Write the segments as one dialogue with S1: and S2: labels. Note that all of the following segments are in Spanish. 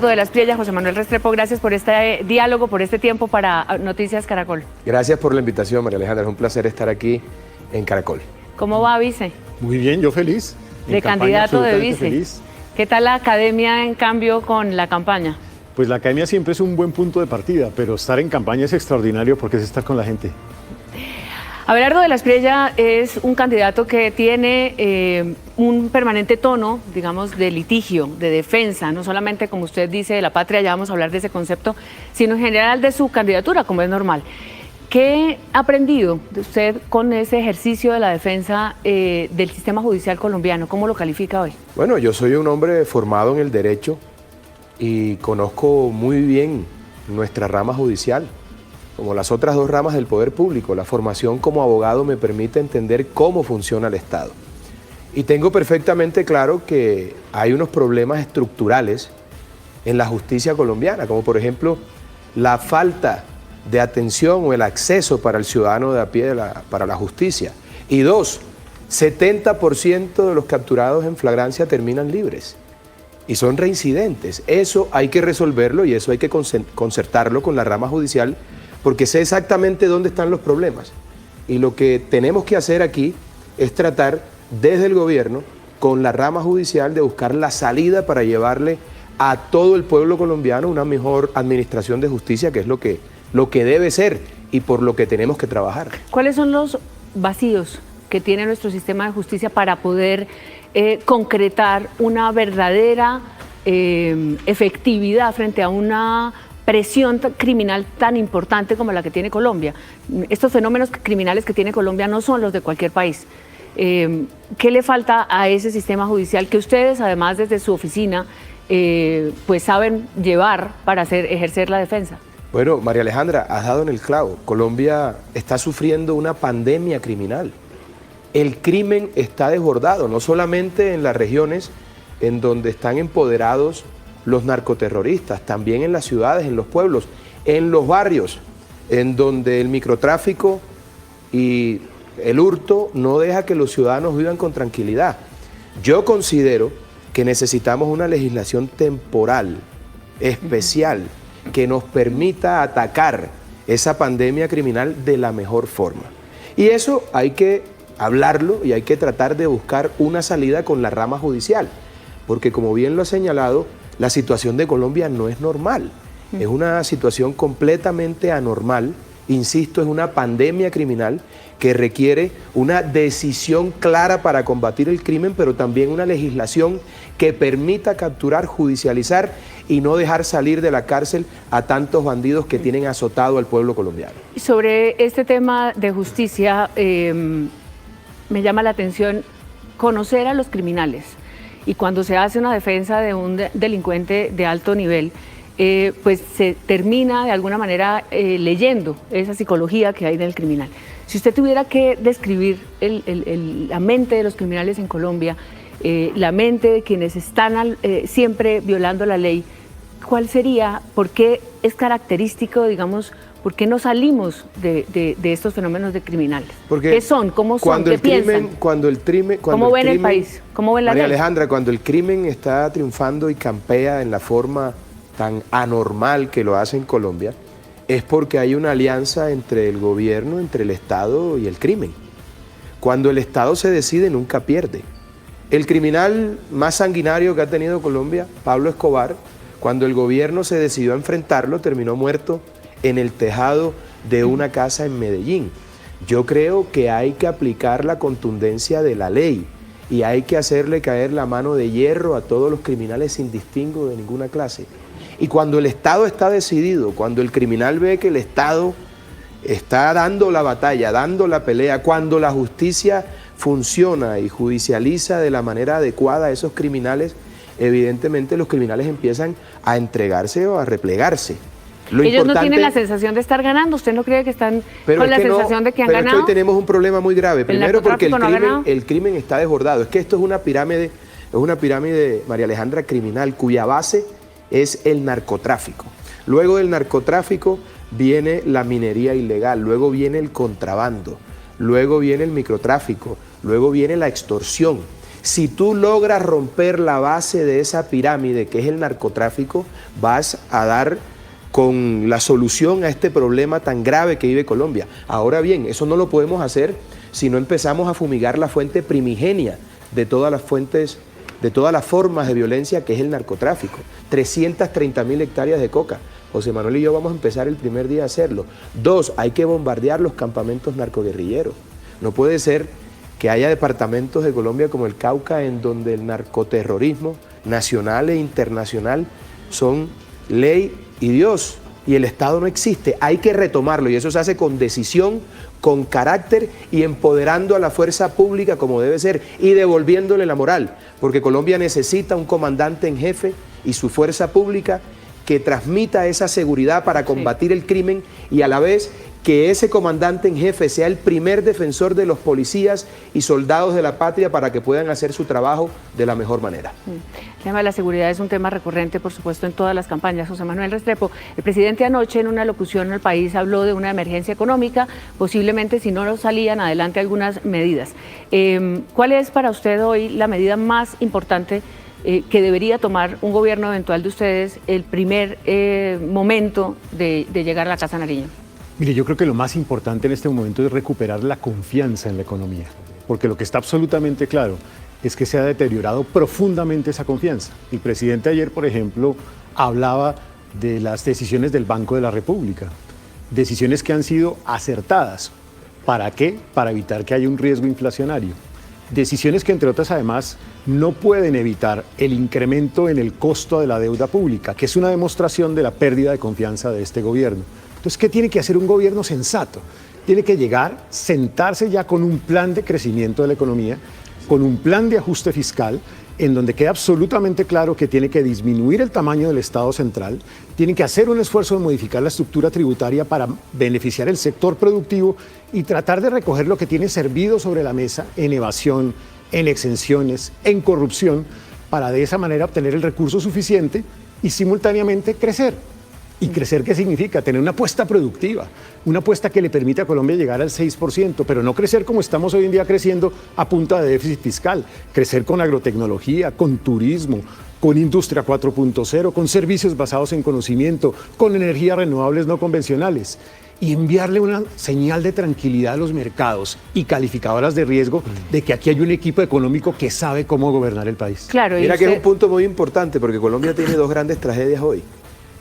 S1: De las Priellas, José Manuel Restrepo, gracias por este diálogo, por este tiempo para Noticias Caracol.
S2: Gracias por la invitación, María Alejandra, es un placer estar aquí en Caracol.
S1: ¿Cómo va, vice?
S3: Muy bien, yo feliz.
S1: De candidato de vice.
S3: Feliz.
S1: ¿Qué tal la academia en cambio con la campaña?
S3: Pues la academia siempre es un buen punto de partida, pero estar en campaña es extraordinario porque es estar con la gente.
S1: Abelardo de las Priellas es un candidato que tiene un permanente tono, digamos, de litigio, de defensa, no solamente, como usted dice, de la patria, ya vamos a hablar de ese concepto, sino en general de su candidatura, como es normal. ¿Qué ha aprendido de usted con ese ejercicio de la defensa del sistema judicial colombiano? ¿Cómo lo califica hoy?
S2: Bueno, yo soy un hombre formado en el derecho y conozco muy bien nuestra rama judicial. Como las otras dos ramas del poder público, la formación como abogado me permite entender cómo funciona el Estado. Y tengo perfectamente claro que hay unos problemas estructurales en la justicia colombiana, como por ejemplo la falta de atención o el acceso para el ciudadano de a pie para la justicia. Y dos, 70% de los capturados en flagrancia terminan libres y son reincidentes. Eso hay que resolverlo y eso hay que concertarlo con la rama judicial, porque sé exactamente dónde están los problemas. Y lo que tenemos que hacer aquí es tratar desde el gobierno, con la rama judicial, de buscar la salida para llevarle a todo el pueblo colombiano una mejor administración de justicia, que es lo que debe ser y por lo que tenemos que trabajar.
S1: ¿Cuáles son los vacíos que tiene nuestro sistema de justicia para poder concretar una verdadera efectividad frente a una presión criminal tan importante como la que tiene Colombia? Estos fenómenos criminales que tiene Colombia no son los de cualquier país. ¿Qué le falta a ese sistema judicial que ustedes, además desde su oficina, pues saben llevar para ejercer la defensa?
S2: Bueno, María Alejandra, has dado en el clavo. Colombia está sufriendo una pandemia criminal. El crimen está desbordado, no solamente en las regiones en donde están empoderados los narcoterroristas, también en las ciudades, en los pueblos, en los barrios, en donde el microtráfico y el hurto no deja que los ciudadanos vivan con tranquilidad. Yo considero que necesitamos una legislación temporal, especial, que nos permita atacar esa pandemia criminal de la mejor forma. Y eso hay que hablarlo y hay que tratar de buscar una salida con la rama judicial, porque como bien lo ha señalado, la situación de Colombia no es normal, es una situación completamente anormal, insisto, es una pandemia criminal que requiere una decisión clara para combatir el crimen, pero también una legislación que permita capturar, judicializar y no dejar salir de la cárcel a tantos bandidos que tienen azotado al pueblo colombiano.
S1: Sobre este tema de justicia, me llama la atención conocer a los criminales. Y cuando se hace una defensa de un delincuente de alto nivel, pues se termina de alguna manera leyendo esa psicología que hay del criminal. Si usted tuviera que describir la mente de los criminales en Colombia, la mente de quienes están siempre violando la ley, ¿cuál sería? ¿Por qué es característico, digamos, por qué no salimos de estos fenómenos de criminales?
S2: Porque
S1: ¿qué son? ¿Cómo son? ¿Qué piensan?
S2: ¿Cómo
S1: ven el país? ¿Cómo ven la ley?
S2: María Alejandra, cuando el crimen está triunfando y campea en la forma tan anormal que lo hace en Colombia, es porque hay una alianza entre el gobierno, entre el Estado y el crimen. Cuando el Estado se decide, nunca pierde. El criminal más sanguinario que ha tenido Colombia, Pablo Escobar, cuando el gobierno se decidió a enfrentarlo, terminó muerto en el tejado de una casa en Medellín. Yo creo que hay que aplicar la contundencia de la ley y hay que hacerle caer la mano de hierro a todos los criminales sin distingo de ninguna clase. Y cuando el Estado está decidido, cuando el criminal ve que el Estado está dando la batalla, dando la pelea, cuando la justicia funciona y judicializa de la manera adecuada a esos criminales, evidentemente los criminales empiezan a entregarse o a replegarse.
S1: Ellos no tienen la sensación de estar ganando. ¿Usted no cree que están con la sensación de que han ganado?
S2: Pero es que hoy tenemos un problema muy grave. Primero porque el crimen está desbordado. Es que esto es una pirámide, María Alejandra, criminal, cuya base es el narcotráfico. Luego del narcotráfico viene la minería ilegal, luego viene el contrabando, luego viene el microtráfico, luego viene la extorsión. Si tú logras romper la base de esa pirámide que es el narcotráfico, vas a dar con la solución a este problema tan grave que vive Colombia. Ahora bien, eso no lo podemos hacer si no empezamos a fumigar la fuente primigenia de todas las fuentes, de todas las formas de violencia que es el narcotráfico. 330.000 hectáreas de coca. José Manuel y yo vamos a empezar el primer día a hacerlo. 2, hay que bombardear los campamentos narcoguerrilleros. No puede ser que haya departamentos de Colombia como el Cauca en donde el narcoterrorismo nacional e internacional son ley y Dios, y el Estado no existe. Hay que retomarlo, y eso se hace con decisión, con carácter y empoderando a la fuerza pública como debe ser y devolviéndole la moral, porque Colombia necesita un comandante en jefe y su fuerza pública que transmita esa seguridad para combatir el crimen, y a la vez que ese comandante en jefe sea el primer defensor de los policías y soldados de la patria para que puedan hacer su trabajo de la mejor manera.
S1: El tema de la seguridad es un tema recurrente, por supuesto, en todas las campañas. José Manuel Restrepo, el presidente anoche en una locución al país habló de una emergencia económica, posiblemente si no salían adelante algunas medidas. ¿Cuál es para usted hoy la medida más importante que debería tomar un gobierno eventual de ustedes el primer momento de llegar a la Casa Nariño?
S3: Mire, yo creo que lo más importante en este momento es recuperar la confianza en la economía, porque lo que está absolutamente claro es que se ha deteriorado profundamente esa confianza. El presidente ayer, por ejemplo, hablaba de las decisiones del Banco de la República, decisiones que han sido acertadas. ¿Para qué? Para evitar que haya un riesgo inflacionario. Decisiones que, entre otras, además, no pueden evitar el incremento en el costo de la deuda pública, que es una demostración de la pérdida de confianza de este gobierno. Entonces, ¿qué tiene que hacer un gobierno sensato? Tiene que llegar, sentarse ya con un plan de crecimiento de la economía, con un plan de ajuste fiscal, en donde queda absolutamente claro que tiene que disminuir el tamaño del Estado central, tiene que hacer un esfuerzo de modificar la estructura tributaria para beneficiar el sector productivo y tratar de recoger lo que tiene servido sobre la mesa en evasión, en exenciones, en corrupción, para de esa manera obtener el recurso suficiente y simultáneamente crecer. ¿Y crecer qué significa? Tener una apuesta productiva, una apuesta que le permita a Colombia llegar al 6%, pero no crecer como estamos hoy en día creciendo a punta de déficit fiscal, crecer con agrotecnología, con turismo, con industria 4.0, con servicios basados en conocimiento, con energías renovables no convencionales, y enviarle una señal de tranquilidad a los mercados y calificadoras de riesgo de que aquí hay un equipo económico que sabe cómo gobernar el país.
S1: Claro,
S2: mira que es un punto muy importante, porque Colombia tiene dos grandes tragedias hoy: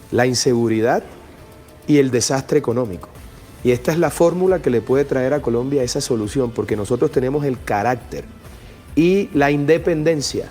S2: la inseguridad y el desastre económico. Y esta es la fórmula que le puede traer a Colombia esa solución, porque nosotros tenemos el carácter y la independencia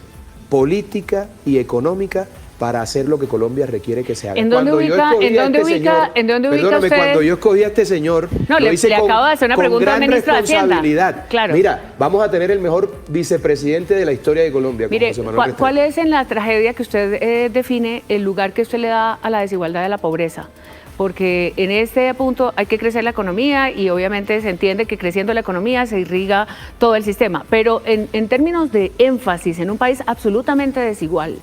S2: política y económica para hacer lo que Colombia requiere que se haga.
S1: ¿En dónde ubica usted?
S2: Cuando yo escogí a este señor,
S1: no, le acabo de hacer una pregunta al ministro de
S2: Hacienda.
S1: Claro.
S2: Mira, vamos a tener el mejor vicepresidente de la historia de Colombia.
S1: Mire, ¿cuál es en la tragedia que usted define el lugar que usted le da a la desigualdad de la pobreza? Porque en este punto hay que crecer la economía y obviamente se entiende que creciendo la economía se irriga todo el sistema. Pero en términos de énfasis, en un país absolutamente desigual,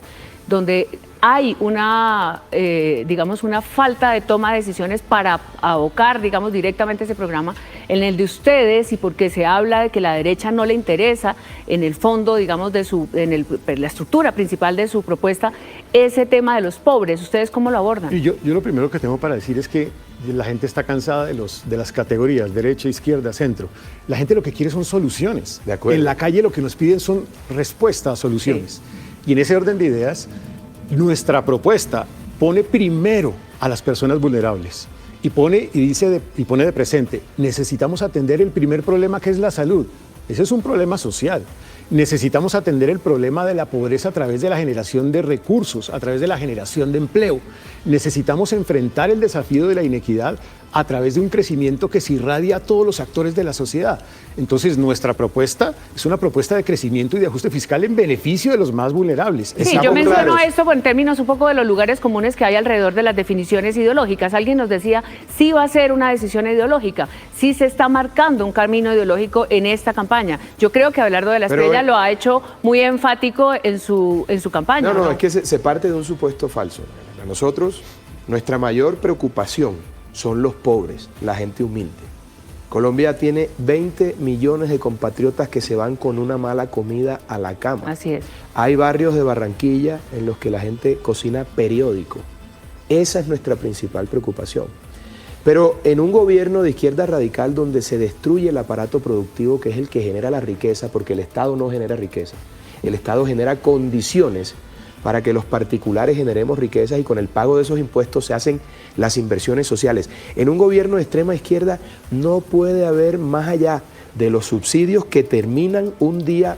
S1: donde hay una, digamos, una falta de toma de decisiones para abocar, digamos, directamente ese programa, en el de ustedes, y porque se habla de que la derecha no le interesa, en el fondo, digamos, la estructura principal de su propuesta, ese tema de los pobres, ¿ustedes cómo lo abordan?
S3: Y yo lo primero que tengo para decir es que la gente está cansada de las categorías, derecha, izquierda, centro. La gente lo que quiere son soluciones.
S2: De acuerdo.
S3: En la calle lo que nos piden son respuestas a soluciones. Sí. Y en ese orden de ideas, nuestra propuesta pone primero a las personas vulnerables y pone de presente: necesitamos atender el primer problema, que es la salud. Ese es un problema social. Necesitamos atender el problema de la pobreza a través de la generación de recursos, a través de la generación de empleo. Necesitamos enfrentar el desafío de la inequidad a través de un crecimiento que se irradia a todos los actores de la sociedad. Entonces, nuestra propuesta es una propuesta de crecimiento y de ajuste fiscal en beneficio de los más vulnerables.
S1: Sí, yo menciono esto en términos un poco de los lugares comunes que hay alrededor de las definiciones ideológicas. Alguien nos decía, sí va a ser una decisión ideológica, sí se está marcando un camino ideológico en esta campaña. Yo creo que Abelardo de la Espriella lo ha hecho muy enfático en su campaña.
S2: No, es que se parte de un supuesto falso. A nosotros, nuestra mayor preocupación son los pobres, la gente humilde. Colombia tiene 20 millones de compatriotas que se van con una mala comida a la cama.
S1: Así es.
S2: Hay barrios de Barranquilla en los que la gente cocina periódico. Esa es nuestra principal preocupación. Pero en un gobierno de izquierda radical donde se destruye el aparato productivo, que es el que genera la riqueza, porque el Estado no genera riqueza, el Estado genera condiciones para que los particulares generemos riquezas y con el pago de esos impuestos se hacen las inversiones sociales. En un gobierno de extrema izquierda no puede haber, más allá de los subsidios que terminan un día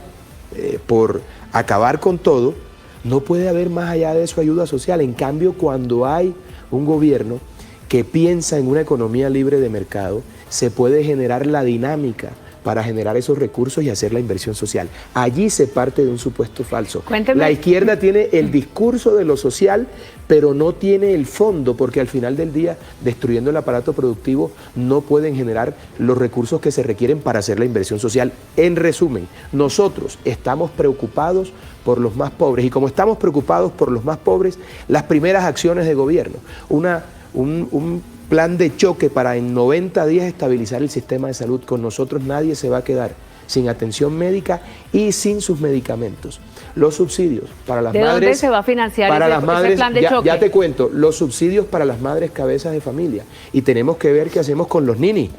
S2: por acabar con todo, no puede haber más allá de eso ayuda social. En cambio, cuando hay un gobierno que piensa en una economía libre de mercado, se puede generar la dinámica para generar esos recursos y hacer la inversión social. Allí se parte de un supuesto falso.
S1: Cuénteme.
S2: La izquierda tiene el discurso de lo social, pero no tiene el fondo, porque al final del día, destruyendo el aparato productivo, no pueden generar los recursos que se requieren para hacer la inversión social. En resumen, nosotros estamos preocupados por los más pobres, y como estamos preocupados por los más pobres, las primeras acciones de gobierno, un plan de choque para en 90 días estabilizar el sistema de salud. Con nosotros nadie se va a quedar sin atención médica y sin sus medicamentos. Los subsidios para las madres...
S1: ¿De dónde se va a financiar ese plan de choque?
S2: Ya te cuento, los subsidios para las madres cabezas de familia. Y tenemos que ver qué hacemos con los ninis,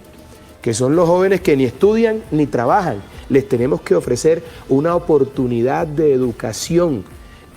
S2: que son los jóvenes que ni estudian ni trabajan. Les tenemos que ofrecer una oportunidad de educación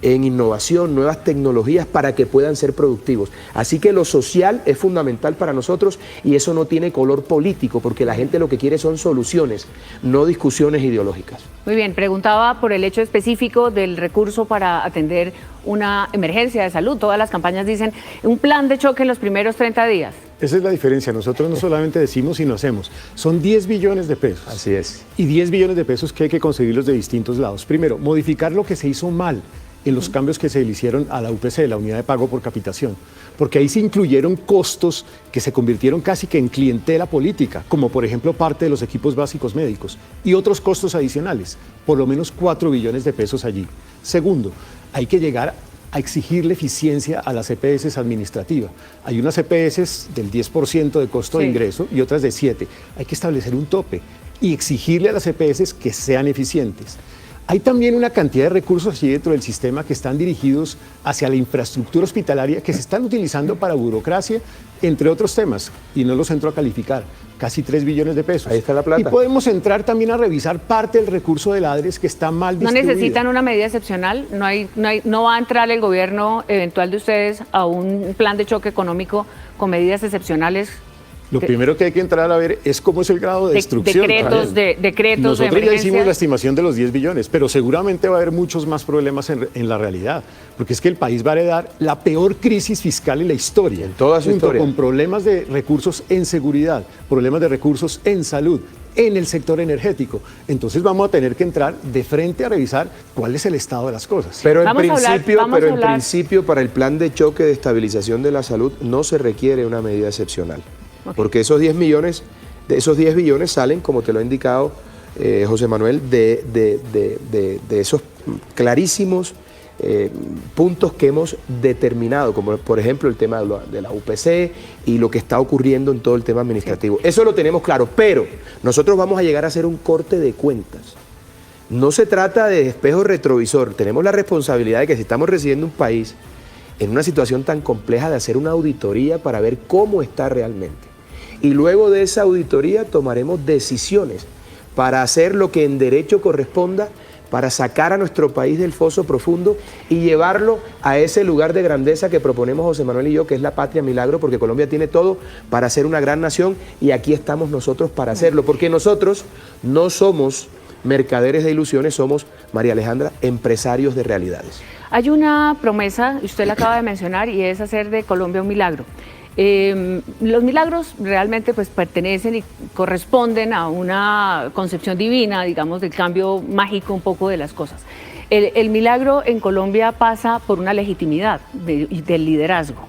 S2: en innovación, nuevas tecnologías para que puedan ser productivos. Así que lo social es fundamental para nosotros y eso no tiene color político, porque la gente lo que quiere son soluciones, no discusiones ideológicas.
S1: Muy bien, preguntaba por el hecho específico del recurso para atender una emergencia de salud. Todas las campañas dicen un plan de choque en los primeros 30 días.
S3: Esa es la diferencia. Nosotros no solamente decimos, sino hacemos. Son 10 billones de pesos.
S2: Así es.
S3: Y 10 billones de pesos que hay que conseguirlos de distintos lados. Primero, modificar lo que se hizo mal en los cambios que se le hicieron a la UPC, la unidad de pago por capitación, porque ahí se incluyeron costos que se convirtieron casi que en clientela política, como por ejemplo parte de los equipos básicos médicos y otros costos adicionales, por lo menos 4 billones de pesos allí. Segundo, hay que llegar a exigirle eficiencia a las EPS administrativas. Hay unas EPS del 10% de costo de ingreso y otras de 7%. Hay que establecer un tope y exigirle a las EPS que sean eficientes. Hay también una cantidad de recursos allí dentro del sistema que están dirigidos hacia la infraestructura hospitalaria que se están utilizando para burocracia, entre otros temas, y no los entro a calificar, casi 3 billones de pesos.
S2: Ahí está la plata.
S3: Y podemos entrar también a revisar parte del recurso del ADRES que está mal distribuido.
S1: ¿No necesitan una medida excepcional? ¿No va a entrar el gobierno eventual de ustedes a un plan de choque económico con medidas excepcionales?
S3: Lo primero que hay que entrar a ver es cómo es el grado de destrucción.
S1: Decretos de
S3: Nosotros ya hicimos
S1: emergencia.
S3: la estimación de los 10 billones, pero seguramente va a haber muchos más problemas en la realidad, porque es que el país va a heredar la peor crisis fiscal en la historia.
S2: En toda su historia.
S3: Con problemas de recursos en seguridad, problemas de recursos en salud, en el sector energético. Entonces vamos a tener que entrar de frente a revisar cuál es el estado de las cosas.
S2: Pero en principio, para el plan de choque de estabilización de la salud no se requiere una medida excepcional. Okay. Porque esos 10 millones, de esos 10 billones salen, como te lo ha indicado José Manuel, de esos clarísimos puntos que hemos determinado, como por ejemplo el tema de la UPC y lo que está ocurriendo en todo el tema administrativo. Sí. Eso lo tenemos claro, pero nosotros vamos a llegar a hacer un corte de cuentas. No se trata de espejo retrovisor, tenemos la responsabilidad de que si estamos recibiendo un país en una situación tan compleja, de hacer una auditoría para ver cómo está realmente. Y luego de esa auditoría tomaremos decisiones para hacer lo que en derecho corresponda, para sacar a nuestro país del foso profundo y llevarlo a ese lugar de grandeza que proponemos José Manuel y yo, que es la patria milagro, porque Colombia tiene todo para ser una gran nación y aquí estamos nosotros para hacerlo, porque nosotros no somos mercaderes de ilusiones, somos, María Alejandra, empresarios de realidades.
S1: Hay una promesa, usted la acaba de mencionar, y es hacer de Colombia un milagro. Los milagros realmente pues pertenecen y corresponden a una concepción divina, digamos, del cambio mágico un poco de las cosas. El milagro en Colombia pasa por una legitimidad del liderazgo.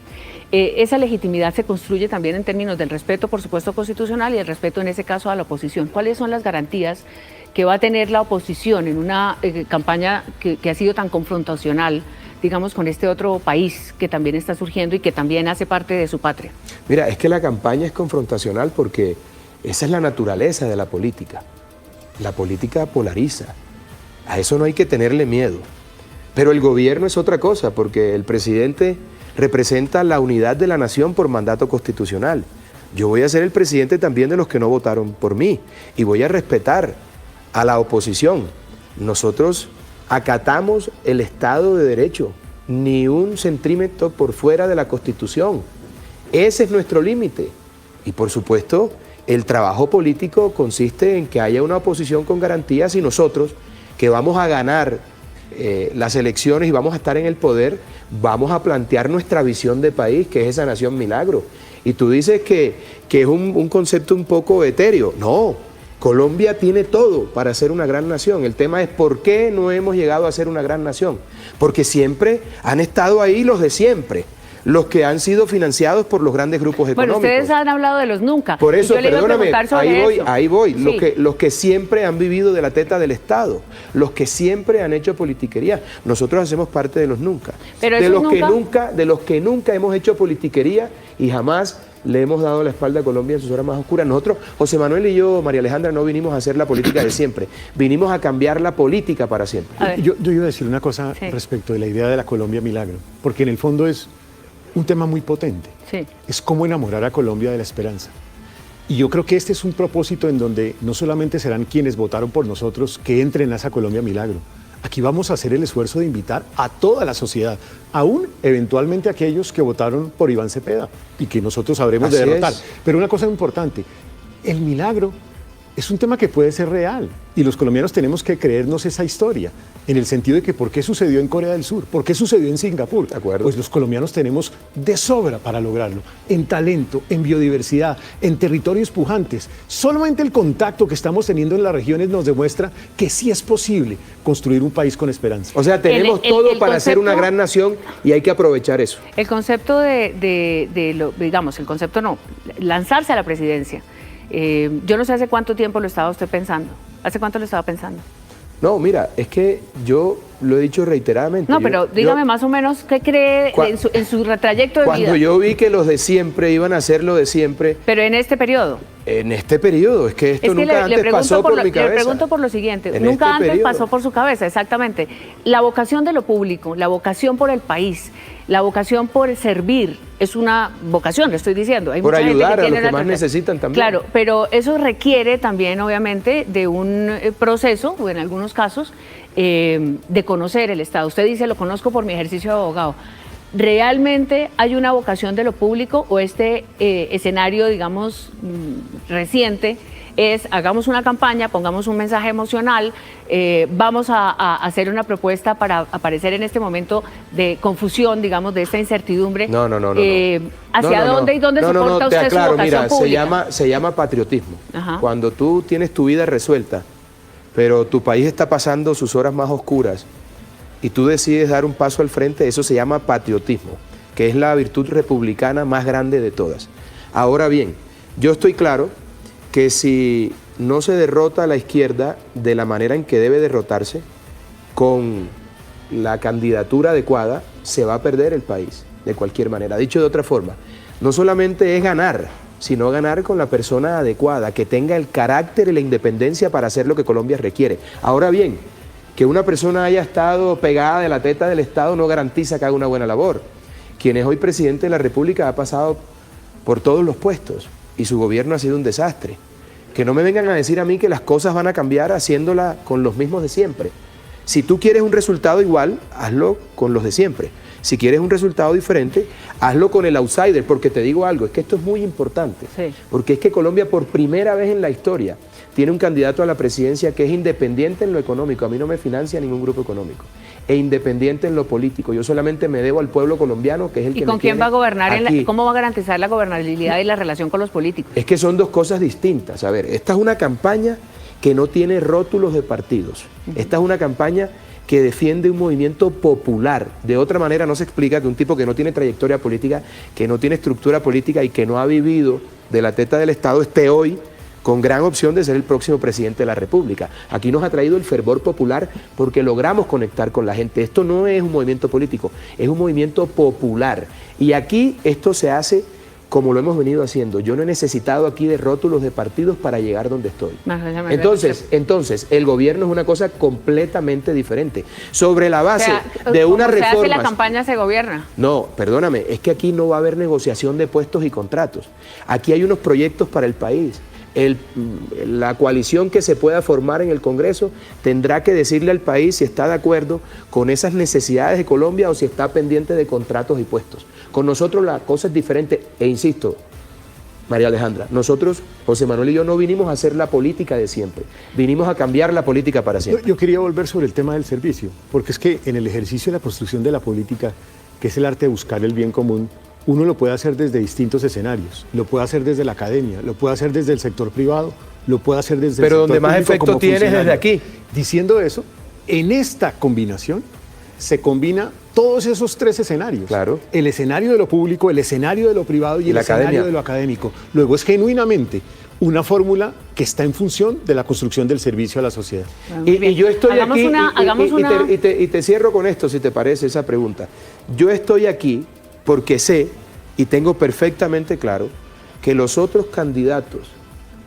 S1: Esa legitimidad se construye también en términos del respeto, por supuesto, constitucional y el respeto en ese caso a la oposición. ¿Cuáles son las garantías que va a tener la oposición en una campaña que ha sido tan confrontacional, digamos, con este otro país que también está surgiendo y que también hace parte de su patria?
S2: Mira, es que la campaña es confrontacional porque Esa es la naturaleza de la política. La política polariza. A eso no hay que tenerle miedo. Pero el gobierno es otra cosa, porque el presidente representa la unidad de la nación por mandato constitucional. Yo voy a ser el presidente también de los que no votaron por mí y voy a respetar a la oposición. Nosotros acatamos el Estado de Derecho, ni un centímetro por fuera de la Constitución. Ese es nuestro límite. Y por supuesto, el trabajo político consiste en que haya una oposición con garantías y nosotros, que vamos a ganar las elecciones y vamos a estar en el poder, vamos a plantear nuestra visión de país, que es esa nación milagro. Y tú dices que es un concepto un poco etéreo. No, Colombia tiene todo para ser una gran nación. El tema es por qué no hemos llegado a ser una gran nación. Porque siempre han estado ahí los de siempre, los que han sido financiados por los grandes grupos económicos.
S1: Bueno, ustedes han hablado de los nunca.
S2: Por eso, perdóname, ahí voy.
S1: Sí.
S2: Los que siempre han vivido de la teta del Estado, los que siempre han hecho politiquería. Nosotros hacemos parte de los nunca.
S1: Pero
S2: de los que nunca hemos hecho politiquería y jamás le hemos dado la espalda a Colombia en sus horas más oscuras. Nosotros, José Manuel y yo, María Alejandra, no vinimos a hacer la política de siempre, vinimos a cambiar la política para siempre.
S3: Yo iba a decir una cosa respecto de la idea de la Colombia milagro, porque en el fondo es un tema muy potente.
S1: Sí.
S3: Es cómo enamorar a Colombia de la esperanza. Y yo creo que este es un propósito en donde no solamente serán quienes votaron por nosotros que entren a esa Colombia milagro. Aquí vamos a hacer el esfuerzo de invitar a toda la sociedad, aún eventualmente aquellos que votaron por Iván Cepeda y que nosotros sabremos de derrotar. Pero una cosa importante, el milagro es un tema que puede ser real y los colombianos tenemos que creernos esa historia, en el sentido de que ¿por qué sucedió en Corea del Sur? ¿Por qué sucedió en Singapur?
S2: De acuerdo.
S3: Pues los colombianos tenemos de sobra para lograrlo, en talento, en biodiversidad, en territorios pujantes. Solamente el contacto que estamos teniendo en las regiones nos demuestra que sí es posible construir un país con esperanza.
S2: O sea, tenemos todo para ser una gran nación y hay que aprovechar eso.
S1: El concepto digamos, el concepto no, lanzarse a la presidencia. Yo no sé hace cuánto tiempo lo estaba usted pensando. ¿Hace cuánto lo estaba pensando?
S2: No, mira, es que yo lo he dicho reiteradamente.
S1: No, pero dígame más o menos qué cree en su trayecto de vida.
S2: Cuando yo vi que los de siempre iban a hacer lo de siempre.
S1: Pero en este periodo.
S2: En este periodo, es que esto nunca antes pasó por mi cabeza.
S1: Le pregunto por lo siguiente, nunca antes pasó por su cabeza, exactamente. La vocación de lo público, la vocación por el país, la vocación por servir, es una vocación, le estoy diciendo. Hay
S2: por
S1: mucha
S2: ayudar
S1: gente que
S2: a los que más necesitan también.
S1: Claro, pero eso requiere también, obviamente, de un proceso, o en algunos casos, de conocer el Estado. Usted dice, lo conozco por mi ejercicio de abogado. ¿Realmente hay una vocación de lo público o este escenario, digamos, reciente es hagamos una campaña, pongamos un mensaje emocional, vamos a hacer una propuesta para aparecer en este momento de confusión, digamos, de esta incertidumbre?
S2: No.
S1: ¿Hacia dónde y dónde soporta usted su vocación
S2: mira,
S1: pública?
S2: se llama patriotismo.
S1: Ajá.
S2: Cuando tú tienes tu vida resuelta, pero tu país está pasando sus horas más oscuras, y tú decides dar un paso al frente, eso se llama patriotismo, que es la virtud republicana más grande de todas. Ahora bien, yo estoy claro que si no se derrota a la izquierda de la manera en que debe derrotarse, con la candidatura adecuada, se va a perder el país, de cualquier manera. Dicho de otra forma, no solamente es ganar, sino ganar con la persona adecuada, que tenga el carácter y la independencia para hacer lo que Colombia requiere. Ahora bien, que una persona haya estado pegada de la teta del Estado no garantiza que haga una buena labor. Quien es hoy presidente de la República ha pasado por todos los puestos y su gobierno ha sido un desastre. Que no me vengan a decir a mí que las cosas van a cambiar haciéndola con los mismos de siempre. Si tú quieres un resultado igual, hazlo con los de siempre. Si quieres un resultado diferente, hazlo con el outsider, porque te digo algo, es que esto es muy importante, porque es que Colombia por primera vez en la historia tiene un candidato a la presidencia que es independiente en lo económico, a mí no me financia ningún grupo económico, e independiente en lo político, yo solamente me debo al pueblo colombiano, que es el que me tiene.
S1: ¿Y con quién va a gobernar? ¿Cómo va a garantizar la gobernabilidad y la relación con los políticos?
S2: Es que son dos cosas distintas. A ver, esta es una campaña que no tiene rótulos de partidos, esta es una campaña que defiende un movimiento popular. De otra manera no se explica que un tipo que no tiene trayectoria política, que no tiene estructura política y que no ha vivido de la teta del Estado esté hoy con gran opción de ser el próximo presidente de la República. Aquí nos ha traído el fervor popular porque logramos conectar con la gente. Esto no es un movimiento político, es un movimiento popular. Y aquí esto se hace como lo hemos venido haciendo. Yo no he necesitado aquí de rótulos de partidos para llegar donde estoy. Entonces, el gobierno es una cosa completamente diferente. Sobre la base de una reforma.
S1: ¿Cómo se hace la campaña se gobierna?
S2: No, perdóname, es que aquí no va a haber negociación de puestos y contratos. Aquí hay unos proyectos para el país. La coalición que se pueda formar en el Congreso tendrá que decirle al país si está de acuerdo con esas necesidades de Colombia o si está pendiente de contratos y puestos. Con nosotros la cosa es diferente e insisto, María Alejandra, nosotros, José Manuel y yo, no vinimos a hacer la política de siempre, vinimos a cambiar la política para siempre.
S3: Yo quería volver sobre el tema del servicio, porque es que en el ejercicio de la construcción de la política, que es el arte de buscar el bien común, uno lo puede hacer desde distintos escenarios, lo puede hacer desde la academia, lo puede hacer desde el sector privado, lo puede hacer desde el sector
S2: público. Pero donde más efecto tienes desde aquí.
S3: Diciendo eso, en esta combinación se combina todos esos tres escenarios.
S2: Claro.
S3: El escenario de lo público, el escenario de lo privado y el escenario de lo académico. Luego es genuinamente una fórmula que está en función de la construcción del servicio a la sociedad.
S2: Y yo estoy aquí y te cierro con esto, si te parece esa pregunta. Yo estoy aquí porque sé y tengo perfectamente claro que los otros candidatos,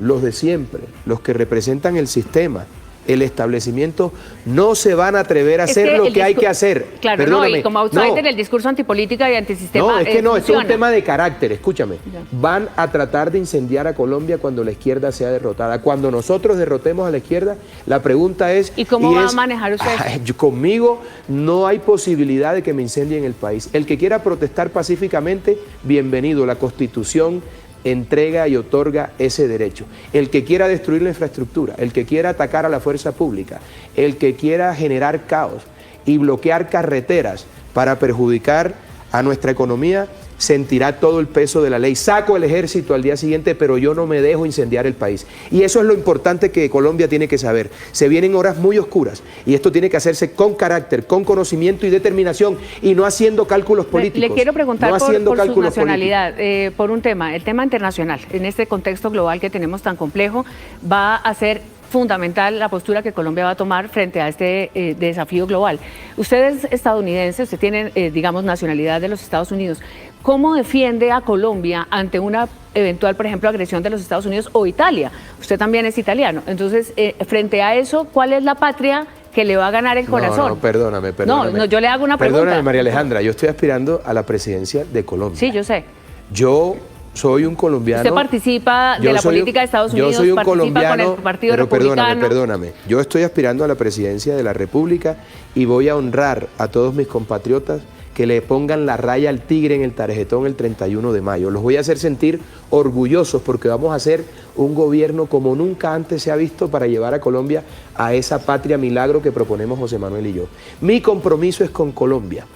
S2: los de siempre, los que representan el sistema, el establecimiento, no se van a atrever a hacer lo que hay que hacer.
S1: Claro,
S2: perdóname,
S1: no, y como outsider el discurso antipolítica y antisistema
S2: no, es que no, esto es un
S1: funciona.
S2: tema de carácter, escúchame.
S1: Ya.
S2: Van a tratar de incendiar a Colombia cuando la izquierda sea derrotada. Cuando nosotros derrotemos a la izquierda, la pregunta es...
S1: ¿Y cómo va a manejar usted?
S2: Conmigo no hay posibilidad de que me incendien el país. El que quiera protestar pacíficamente, bienvenido. La Constitución entrega y otorga ese derecho. El que quiera destruir la infraestructura, el que quiera atacar a la fuerza pública, el que quiera generar caos y bloquear carreteras para perjudicar a nuestra economía, sentirá todo el peso de la ley. Saco el ejército al día siguiente, pero yo no me dejo incendiar el país. Y eso es lo importante que Colombia tiene que saber. Se vienen horas muy oscuras y esto tiene que hacerse con carácter, con conocimiento y determinación y no haciendo cálculos políticos.
S1: Le quiero preguntar por su nacionalidad, por un tema, el tema internacional. En este contexto global que tenemos tan complejo, va a ser fundamental la postura que Colombia va a tomar frente a este desafío global. Usted es estadounidense, usted tiene, digamos, nacionalidad de los Estados Unidos. ¿Cómo defiende a Colombia ante una eventual, por ejemplo, agresión de los Estados Unidos o Italia? Usted también es italiano. Entonces, frente a eso, ¿cuál es la patria que le va a ganar el corazón?
S2: No, perdóname.
S1: No, yo le hago una pregunta.
S2: Perdóname, María Alejandra, yo estoy aspirando a la presidencia de Colombia.
S1: Sí, yo sé.
S2: Yo soy un colombiano.
S1: Usted participa de la política de Estados Unidos,
S2: yo soy un
S1: participa
S2: colombiano,
S1: con el Partido
S2: pero
S1: Republicano.
S2: Perdóname. Yo estoy aspirando a la presidencia de la República y voy a honrar a todos mis compatriotas que le pongan la raya al tigre en el tarjetón el 31 de mayo. Los voy a hacer sentir orgullosos porque vamos a hacer un gobierno como nunca antes se ha visto para llevar a Colombia a esa patria milagro que proponemos José Manuel y yo. Mi compromiso es con Colombia.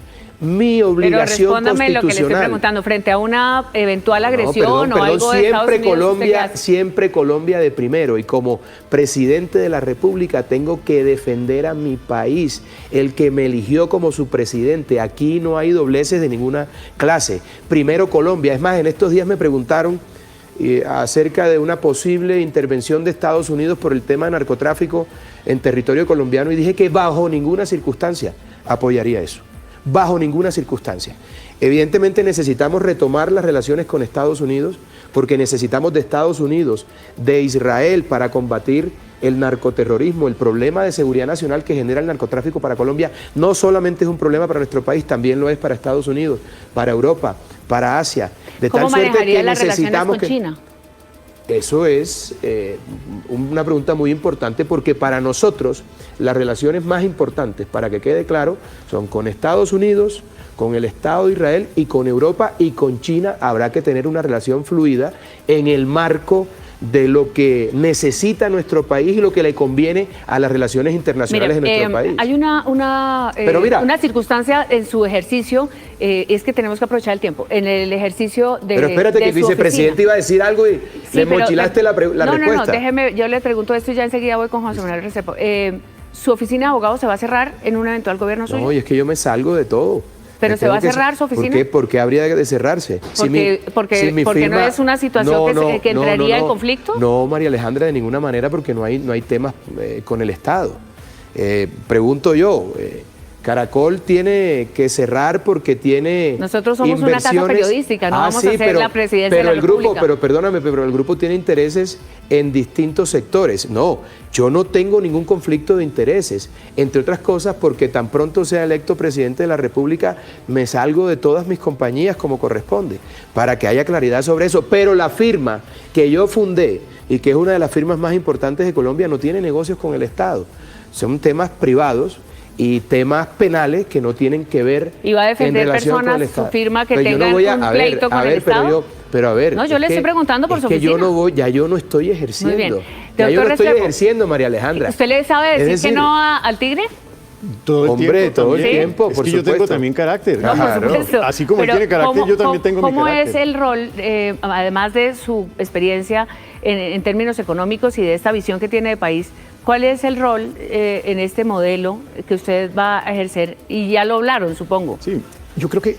S2: Mi obligación constitucional.
S1: Pero respóndame lo que le estoy preguntando, frente a una eventual agresión o algo de Estados Unidos.
S2: Siempre Colombia de primero, y como presidente de la República tengo que defender a mi país, el que me eligió como su presidente. Aquí no hay dobleces de ninguna clase. Primero Colombia. Es más, en estos días me preguntaron acerca de una posible intervención de Estados Unidos por el tema de narcotráfico en territorio colombiano y dije que bajo ninguna circunstancia apoyaría eso. Bajo ninguna circunstancia. Evidentemente necesitamos retomar las relaciones con Estados Unidos porque necesitamos de Estados Unidos, de Israel para combatir el narcoterrorismo. El problema de seguridad nacional que genera el narcotráfico para Colombia no solamente es un problema para nuestro país, también lo es para Estados Unidos, para Europa, para Asia. De
S1: ¿Cómo
S2: tal suerte
S1: manejaría
S2: que
S1: las relaciones
S2: necesitamos
S1: con China?
S2: Eso es una pregunta muy importante porque para nosotros las relaciones más importantes, para que quede claro, son con Estados Unidos, con el Estado de Israel y con Europa, y con China habrá que tener una relación fluida en el marco de lo que necesita nuestro país y lo que le conviene a las relaciones internacionales de nuestro país.
S1: Hay una circunstancia en su ejercicio, es que tenemos que aprovechar el tiempo. En el ejercicio de.
S2: Pero espérate, que el vicepresidente iba a decir algo y sí, le mochilaste la respuesta.
S1: No, déjeme, yo le pregunto esto y ya enseguida voy con José Manuel Restrepo. ¿Su oficina de abogado se va a cerrar en un eventual gobierno suyo?
S2: No, y es que yo me salgo de todo.
S1: ¿Pero se va a cerrar su oficina?
S2: ¿Por qué habría de cerrarse?
S1: Porque no es una situación que entraría en conflicto.
S2: No, María Alejandra, de ninguna manera, porque no hay temas con el Estado. Pregunto yo, Caracol tiene que cerrar porque tiene
S1: Nosotros somos una casa periodística, no vamos a ser la presidencia de la República.
S2: Pero perdóname, pero el grupo tiene intereses en distintos sectores. No, yo no tengo ningún conflicto de intereses, entre otras cosas porque tan pronto sea electo presidente de la República me salgo de todas mis compañías como corresponde, para que haya claridad sobre eso. Pero la firma que yo fundé y que es una de las firmas más importantes de Colombia no tiene negocios con el Estado, son temas privados y temas penales que no tienen que ver
S1: ¿Y va a defender
S2: en relación
S1: personas
S2: con el Estado.
S1: su firma que
S2: Pero
S1: tengan un pleito con el Estado?
S2: Pero a ver,
S1: no, yo le estoy preguntando por su oficina.
S2: yo no voy, ya yo no estoy ejerciendo.
S1: Muy bien.
S2: Ya yo no estoy
S1: Restrepo,
S2: ejerciendo, María Alejandra.
S1: ¿Usted le sabe decir que no al Tigre?
S3: Todo el tiempo,
S2: por
S3: es que yo tengo también carácter.
S1: No, por supuesto.
S3: Así como él
S1: Pero
S3: tiene carácter, yo también tengo mi carácter.
S1: ¿Cómo es el rol, además de su experiencia en términos económicos y de esta visión que tiene de país, cuál es el rol en este modelo que usted va a ejercer? Y ya lo hablaron, supongo.
S3: Sí, yo creo que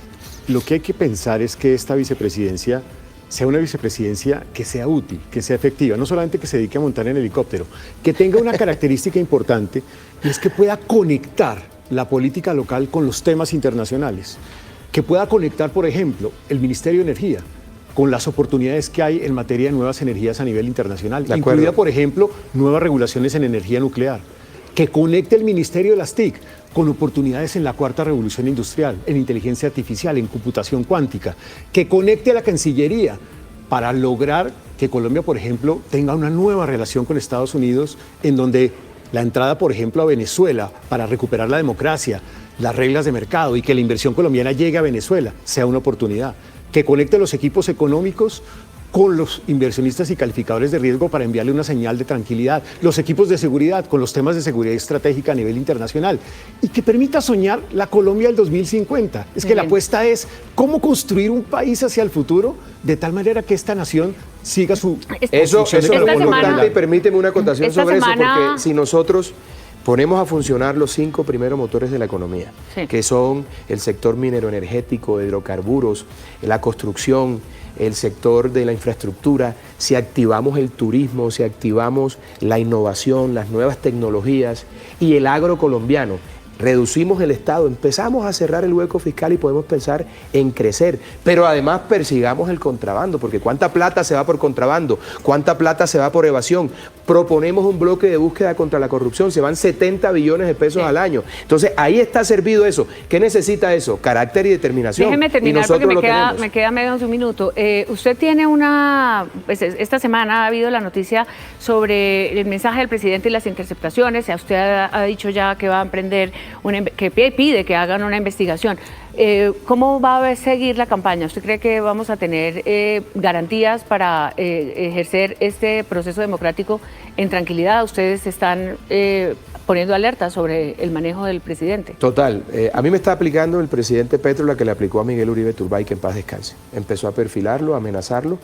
S3: lo que hay que pensar es que esta vicepresidencia sea una vicepresidencia que sea útil, que sea efectiva, no solamente que se dedique a montar en helicóptero, que tenga una característica importante y es que pueda conectar la política local con los temas internacionales, que pueda conectar, por ejemplo, el Ministerio de Energía con las oportunidades que hay en materia de nuevas energías a nivel internacional, incluida, por ejemplo, nuevas regulaciones en energía nuclear, que conecte el Ministerio de las TIC con oportunidades en la cuarta revolución industrial, en inteligencia artificial, en computación cuántica, que conecte a la Cancillería para lograr que Colombia, por ejemplo, tenga una nueva relación con Estados Unidos, en donde la entrada, por ejemplo, a Venezuela para recuperar la democracia, las reglas de mercado y que la inversión colombiana llegue a Venezuela sea una oportunidad, que conecte los equipos económicos con los inversionistas y calificadores de riesgo para enviarle una señal de tranquilidad, los equipos de seguridad con los temas de seguridad estratégica a nivel internacional y que permita soñar la Colombia del 2050. Es que la apuesta es cómo construir un país hacia el futuro de tal manera que esta nación siga su
S2: Eso es muy importante y permíteme una acotación sobre eso, porque si nosotros ponemos a funcionar los 5 primeros motores de la economía, que son el sector minero energético, de hidrocarburos, la construcción, el sector de la infraestructura, si activamos el turismo, si activamos la innovación, las nuevas tecnologías y el agro colombiano, reducimos el Estado, empezamos a cerrar el hueco fiscal y podemos pensar en crecer, pero además persigamos el contrabando, porque ¿cuánta plata se va por contrabando? ¿Cuánta plata se va por evasión? Proponemos un bloque de búsqueda contra la corrupción, se van 70 billones de pesos al año. Entonces, ahí está servido eso. ¿Qué necesita eso? Carácter y determinación.
S1: Déjeme terminar porque me queda menos de un minuto. Usted tiene pues, esta semana ha habido la noticia sobre el mensaje del presidente y las interceptaciones. Usted ha dicho ya que va a emprender que pide que hagan una investigación. ¿Cómo va a seguir la campaña? ¿Usted cree que vamos a tener garantías para ejercer este proceso democrático en tranquilidad? ¿Ustedes están poniendo alerta sobre el manejo del presidente?
S2: Total. A mí me está aplicando el presidente Petro la que le aplicó a Miguel Uribe Turbay, que en paz descanse. Empezó a perfilarlo, a amenazarlo,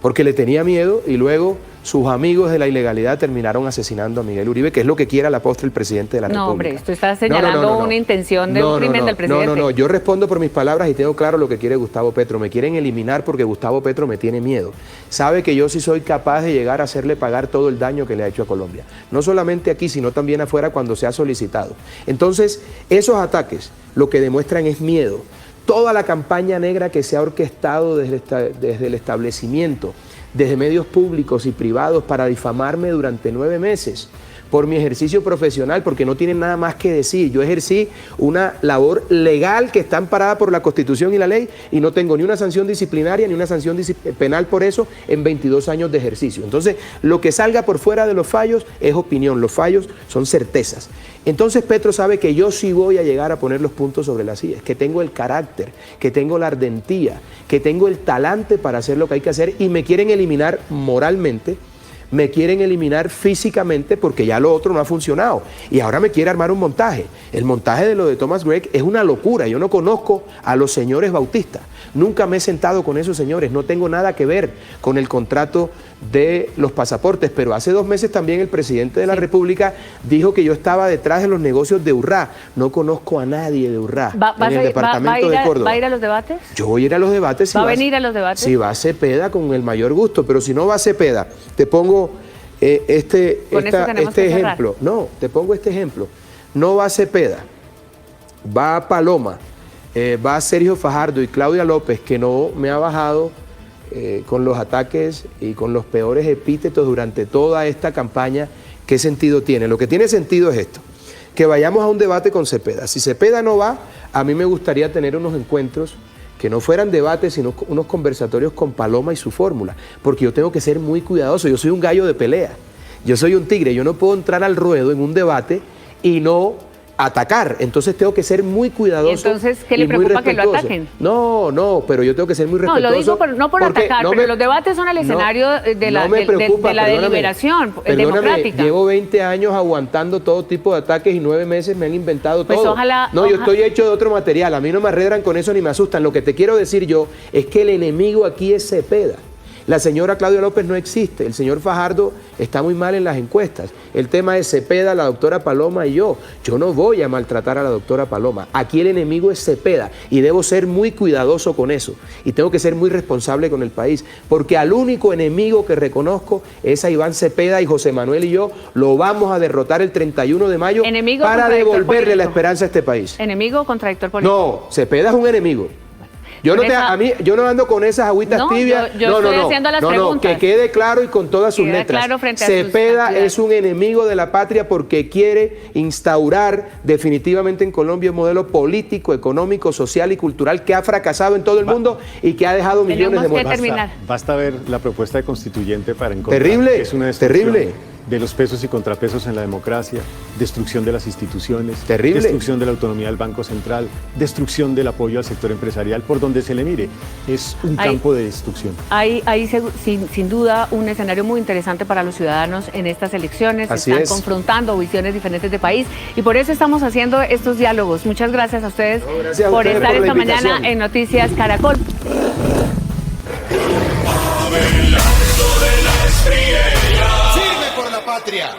S2: porque le tenía miedo y luego sus amigos de la ilegalidad terminaron asesinando a Miguel Uribe, que es lo que quiere a la postre el presidente de la República.
S1: No, hombre, usted está señalando una intención de un crimen del presidente.
S2: No, yo respondo por mis palabras y tengo claro lo que quiere Gustavo Petro. Me quieren eliminar porque Gustavo Petro me tiene miedo. Sabe que yo sí soy capaz de llegar a hacerle pagar todo el daño que le ha hecho a Colombia. No solamente aquí, sino también afuera cuando se ha solicitado. Entonces, esos ataques lo que demuestran es miedo. Toda la campaña negra que se ha orquestado desde el establecimiento, desde medios públicos y privados para difamarme durante 9 meses por mi ejercicio profesional, porque no tienen nada más que decir. Yo ejercí una labor legal que está amparada por la Constitución y la ley y no tengo ni una sanción disciplinaria ni una sanción penal por eso en 22 años de ejercicio. Entonces, lo que salga por fuera de los fallos es opinión, los fallos son certezas. Entonces Petro sabe que yo sí voy a llegar a poner los puntos sobre las sillas, que tengo el carácter, que tengo la ardentía, que tengo el talante para hacer lo que hay que hacer y me quieren eliminar moralmente, me quieren eliminar físicamente porque ya lo otro no ha funcionado y ahora me quiere armar un montaje. El montaje de lo de Thomas Gregg es una locura. Yo no conozco a los señores Bautista, nunca me he sentado con esos señores, no tengo nada que ver con el contrato de los pasaportes, pero hace 2 meses también el presidente de la República dijo que yo estaba detrás de los negocios de Urrá. No conozco a nadie de Urrá en el departamento de Córdoba.
S1: ¿Va a ir a los debates?
S2: Yo voy a ir a los debates.
S1: ¿Va a venir a los debates?
S2: Si va Cepeda, con el mayor gusto, pero si no va Cepeda, te pongo este ejemplo. No, te pongo este ejemplo. No va Cepeda. va Paloma, va Sergio Fajardo y Claudia López, que no me ha bajado con los ataques y con los peores epítetos durante toda esta campaña, ¿qué sentido tiene? Lo que tiene sentido es esto, que vayamos a un debate con Cepeda. Si Cepeda no va, a mí me gustaría tener unos encuentros que no fueran debates, sino unos conversatorios con Paloma y su fórmula, porque yo tengo que ser muy cuidadoso, yo soy un gallo de pelea, yo soy un tigre, yo no puedo entrar al ruedo en un debate y no atacar, entonces tengo que ser muy cuidadoso.
S1: ¿Y entonces qué le preocupa que lo ataquen?
S2: No, pero yo tengo que ser muy respetuoso.
S1: No, lo digo no por atacar, pero los debates son el escenario de la deliberación democrática.
S2: Llevo 20 años aguantando todo tipo de ataques y 9 meses me han inventado
S1: pues
S2: todo. Yo estoy hecho de otro material, a mí no me arredran con eso ni me asustan. Lo que te quiero decir yo es que el enemigo aquí es Cepeda. La señora Claudia López no existe, el señor Fajardo está muy mal en las encuestas. El tema es Cepeda, la doctora Paloma y yo. Yo no voy a maltratar a la doctora Paloma. Aquí el enemigo es Cepeda y debo ser muy cuidadoso con eso. Y tengo que ser muy responsable con el país, porque al único enemigo que reconozco es a Iván Cepeda, y José Manuel y yo lo vamos a derrotar el 31 de mayo para devolverle la esperanza a este país.
S1: ¿Enemigo o contradictor político?
S2: No, Cepeda es un enemigo. Yo no ando con esas agüitas tibias.
S1: Yo estoy haciendo las preguntas.
S2: Que quede claro y con todas sus letras. Cepeda es un enemigo de la patria porque quiere instaurar definitivamente en Colombia un modelo político, económico, social y cultural que ha fracasado en todo el mundo y que ha dejado millones de muertos.
S3: Basta ver la propuesta de constituyente para encontrar
S2: que
S3: es una destrucción de los pesos y contrapesos en la democracia, destrucción de las instituciones, destrucción de la autonomía del Banco Central, destrucción del apoyo al sector empresarial, por donde se le mire, es un campo de destrucción.
S1: Hay sin duda un escenario muy interesante para los ciudadanos en estas elecciones. Están confrontando visiones diferentes de país y por eso estamos haciendo estos diálogos. Muchas gracias a ustedes por estar esta mañana en Noticias Caracol.
S4: Patria.